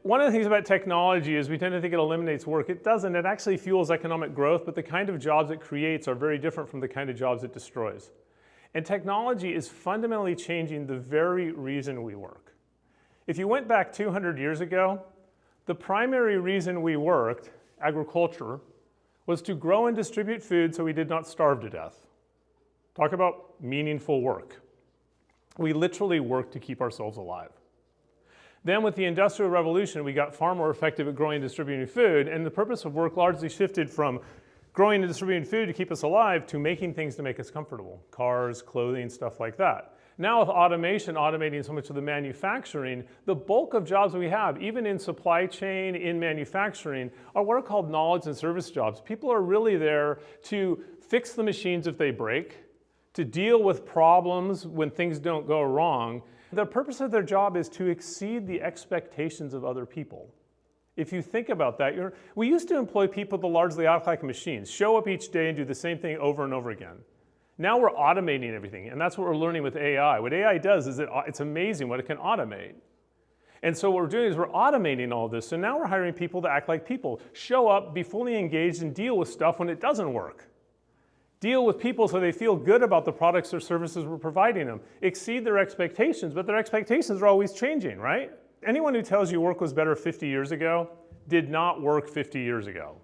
one of the things about technology is we tend to think it eliminates work. It doesn't. It actually fuels economic growth, but the kind of jobs it creates are very different from the kind of jobs it destroys. And technology is fundamentally changing the very reason we work. If you went back 200 years ago, the primary reason we worked, agriculture, was to grow and distribute food so we did not starve to death. Talk about meaningful work. We literally worked to keep ourselves alive. Then with the Industrial Revolution, we got far more effective at growing and distributing food, and the purpose of work largely shifted from growing and distributing food to keep us alive to making things to make us comfortable. Cars, clothing, stuff like that. Now with automation automating so much of the manufacturing, the bulk of jobs we have, even in supply chain, in manufacturing, are what are called knowledge and service jobs. People are really there to fix the machines if they break, to deal with problems when things don't go wrong. The purpose of their job is to exceed the expectations of other people. If you think about that, we used to employ people to largely act like machines, show up each day and do the same thing over and over again. Now we're automating everything, and that's what we're learning with AI. What AI does is it's amazing what it can automate. And so what we're doing is we're automating all this, so now we're hiring people to act like people, show up, be fully engaged, and deal with stuff when it doesn't work. Deal with people so they feel good about the products or services we're providing them. Exceed their expectations, but their expectations are always changing, right? Anyone who tells you work was better 50 years ago did not work 50 years ago.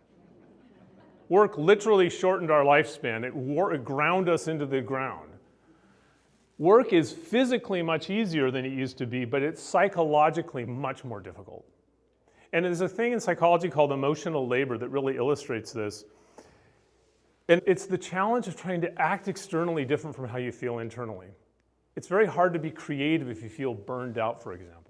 Work literally shortened our lifespan. It ground us into the ground. Work is physically much easier than it used to be, but it's psychologically much more difficult. And there's a thing in psychology called emotional labor that really illustrates this. And it's the challenge of trying to act externally different from how you feel internally. It's very hard to be creative if you feel burned out, for example.